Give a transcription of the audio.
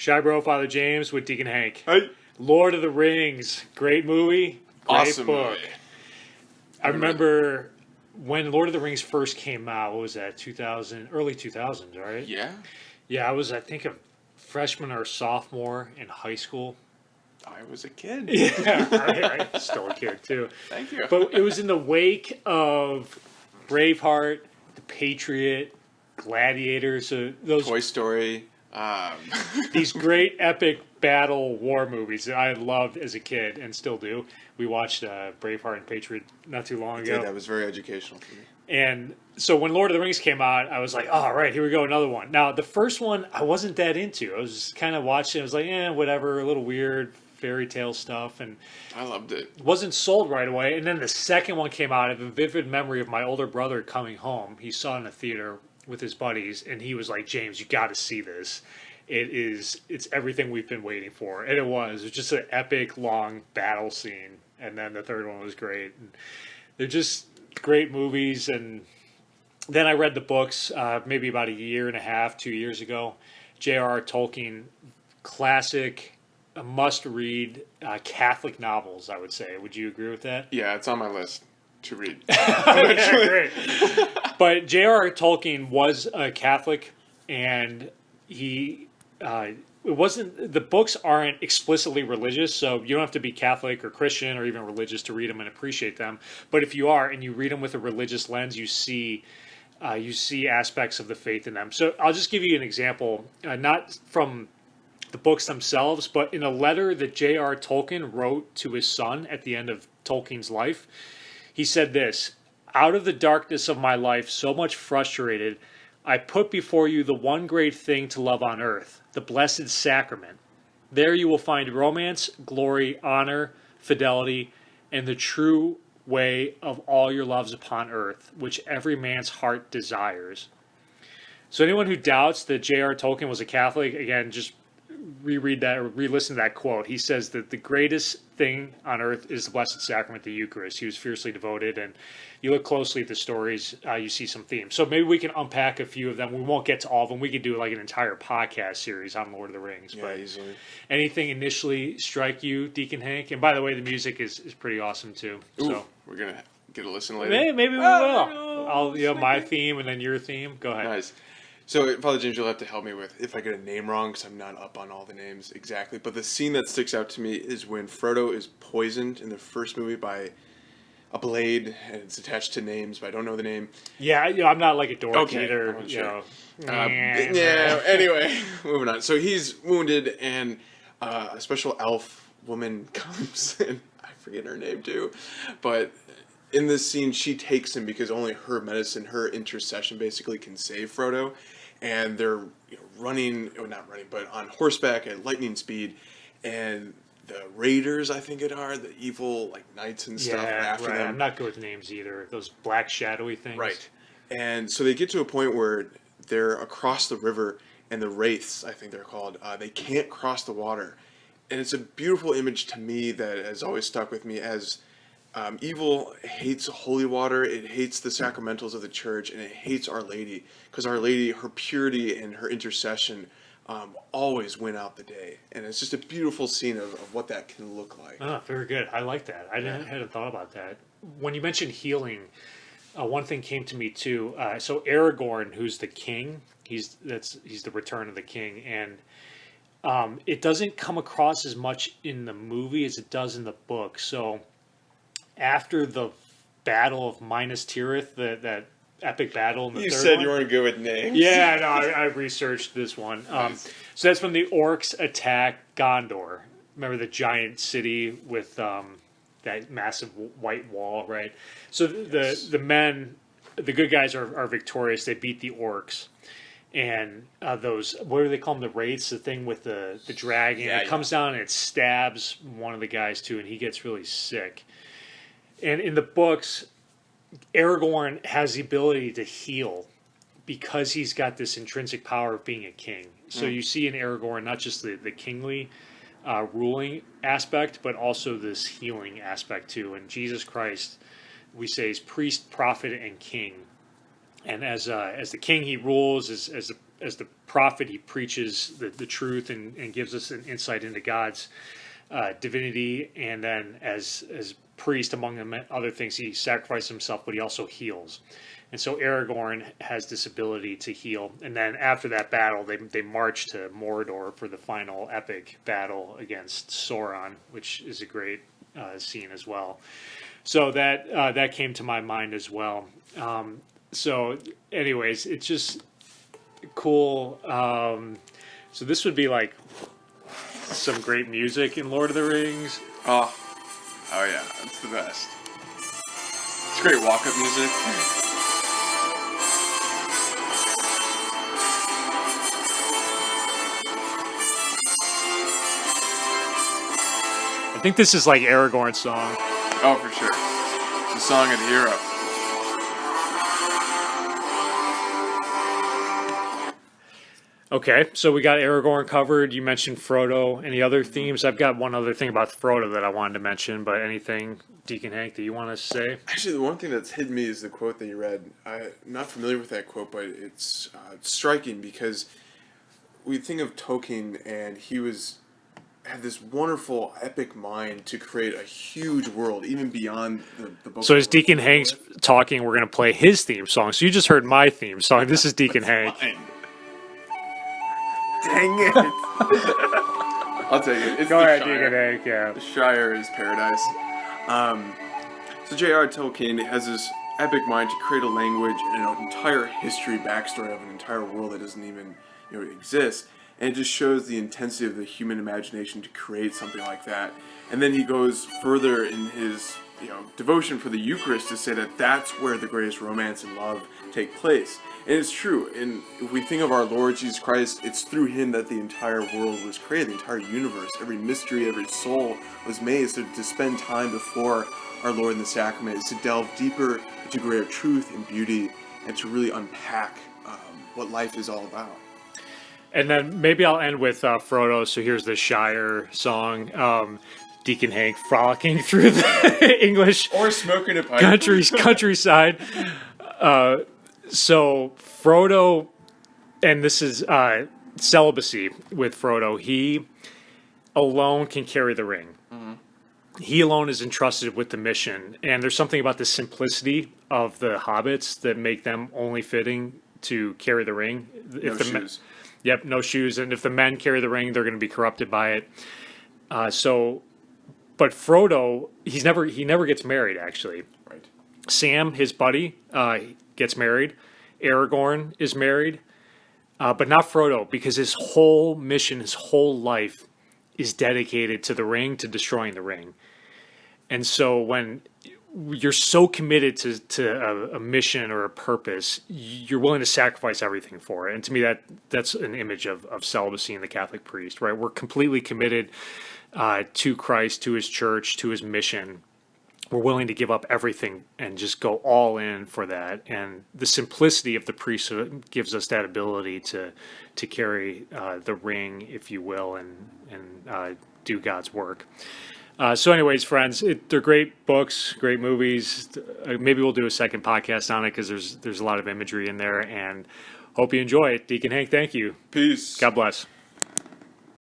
Shy Bro, Father James with Deacon Hank. Hey. Lord of the Rings. Great movie. Great Awesome book. movie. I remember when Lord of the Rings first came out, what was that, 2000, early 2000s, right? Yeah. Yeah, I was, I think, a freshman or sophomore in high school. I was a kid. Yeah, I'm still a kid, too. Thank you. But it was in the wake of Braveheart, The Patriot, Gladiator, so those Toy Story. these great epic battle war movies that I loved as a kid and still do. We watched Braveheart and Patriot not too long ago. That was very educational for me. And so when Lord of the Rings came out, I was like, oh, all right, here we go, another one. Now, the first one I wasn't that into. I was just kind of watching. I was like, whatever, a little weird fairy tale stuff. And I loved it. wasn't sold right away. And then the second one came out. I have a vivid memory of my older brother coming home. He saw it in the theater with his buddies, and he was like, James, you got to see this. It's everything we've been waiting for. And it was just an epic, long battle scene. And then the third one was great. And they're just great movies. And then I read the books maybe about a year and a half, 2 years ago. J.R.R. Tolkien, classic, must-read Catholic novels, I would say. Would you agree with that? Yeah, it's on my list to read. Yeah, great. But J.R.R. Tolkien was a Catholic, and he it wasn't, the books aren't explicitly religious, so you don't have to be Catholic or Christian or even religious to read them and appreciate them. But if you are and you read them with a religious lens, you see aspects of the faith in them. So I'll just give you an example, not from the books themselves, but in a letter that J.R. Tolkien wrote to his son at the end of Tolkien's life. He said this: "Out of the darkness of my life, so much frustrated, I put before you the one great thing to love on earth, the Blessed Sacrament. There you will find romance, glory, honor, fidelity, and the true way of all your loves upon earth, which every man's heart desires." So anyone who doubts that J.R. Tolkien was a Catholic, again, just reread that or re-listen to that quote. He says that the greatest thing on earth is the Blessed Sacrament, the Eucharist. He was fiercely devoted, and you look closely at the stories, you see some themes. So maybe we can unpack a few of them. We won't get to all of them. We could do like an entire podcast series on Lord of the Rings. Yeah, but easily. anything initially strike you, Deacon Hank? And by the way, the music is pretty awesome too. Ooh, So we're going to get a listen later. maybe we will. I'll my theme and then your theme. Go ahead. Nice. So, Father James, you'll have to help me with if I get a name wrong, because I'm not up on all the names exactly. But the scene that sticks out to me is when Frodo is poisoned in the first movie by a blade, and it's attached to names, but I don't know the name. Yeah, I'm not like a dork Okay, either. I'm You sure. know. Yeah, anyway, moving on. So he's wounded, and a special elf woman comes, and I forget her name too, but in this scene, she takes him because only her medicine, her intercession basically can save Frodo. And they're running, or not running, but on horseback at lightning speed. And the raiders, I think it are, the evil like knights and stuff are after them. I'm not good with names either. Those black shadowy things. Right. And so they get to a point where they're across the river, and the wraiths, I think they're called, they can't cross the water. And it's a beautiful image to me that has always stuck with me as evil hates holy water, it hates the sacramentals of the church, and it hates Our Lady, because Our Lady, her purity and her intercession always win out the day. And it's just a beautiful scene of what that can look like. Oh, very good. I like that. I hadn't thought about that. When you mentioned healing, one thing came to me too. So Aragorn, who's the king, he's the return of the king, and it doesn't come across as much in the movie as it does in the book. So after the Battle of Minas Tirith, that epic battle in the You third said one, you weren't good with names. Yeah, no, I researched this one. Nice. So that's when the orcs attack Gondor. Remember the giant city with that massive white wall, right? So the men, the good guys are victorious. They beat the orcs. And those, what do they call them? The wraiths, the thing with the dragon. It comes down and it stabs one of the guys too, and he gets really sick. And in the books, Aragorn has the ability to heal because he's got this intrinsic power of being a king. So you see in Aragorn not just the kingly ruling aspect, but also this healing aspect too. And Jesus Christ, we say, is priest, prophet, and king. And as the king, he rules. As the prophet, he preaches the truth and gives us an insight into God's divinity, and then as priest, among the other things, he sacrifices himself, but he also heals. And so Aragorn has this ability to heal. And then after that battle, they march to Mordor for the final epic battle against Sauron, which is a great scene as well. So that came to my mind as well. So anyways, it's just cool. So this would be like some great music in Lord of the Rings. Oh yeah, it's the best. It's great walk-up music. I think this is like Aragorn's song. Oh, for sure. It's the song of the hero. Okay, so we got Aragorn covered. You mentioned Frodo. Any other themes? I've got one other thing about Frodo that I wanted to mention, but anything, Deacon Hank, that you want to say? Actually, the one thing that's hidden me is the quote that you read. I'm not familiar with that quote, but it's striking because we think of Tolkien, and he had this wonderful epic mind to create a huge world, even beyond the book. So as Deacon Hank's talking, we're going to play his theme song. So you just heard my theme song. This is Deacon Hank. Fine. Dang it! I'll take it. It's Go the ahead, Shire. Deacon Hank. Yeah. The Shire is paradise. So J.R. Tolkien has this epic mind to create a language and an entire history, backstory of an entire world that doesn't even exist. And it just shows the intensity of the human imagination to create something like that. And then he goes further in his devotion for the Eucharist to say that that's where the greatest romance and love take place. And it's true. And if we think of our Lord Jesus Christ, it's through him that the entire world was created, the entire universe, every mystery, every soul was made. So to spend time before our Lord in the sacrament is to delve deeper into greater truth and beauty, and to really unpack what life is all about. And then maybe I'll end with Frodo. So here's the Shire song. Deacon Hank frolicking through the English Or smoking a pipe. countryside. So Frodo, and this is celibacy with Frodo. He alone can carry the ring. Mm-hmm. He alone is entrusted with the mission. And there's something about the simplicity of the hobbits that make them only fitting to carry the ring. No shoes. Yep, no shoes. And if the men carry the ring, they're going to be corrupted by it. But Frodo, he never gets married, actually. Right. Sam, his buddy, gets married. Aragorn is married. But not Frodo, because his whole mission, his whole life is dedicated to the ring, to destroying the ring. And so when you're so committed to a mission or a purpose, you're willing to sacrifice everything for it. And to me, that's an image of celibacy in the Catholic priest, right? We're completely committed to Christ, to his church, to his mission. We're willing to give up everything and just go all in for that. And the simplicity of the priesthood gives us that ability to carry the ring, if you will, and do God's work. So anyways, friends, they're great books, great movies. Maybe we'll do a second podcast on it because there's a lot of imagery in there, and hope you enjoy it. Deacon Hank, thank you. Peace. God bless.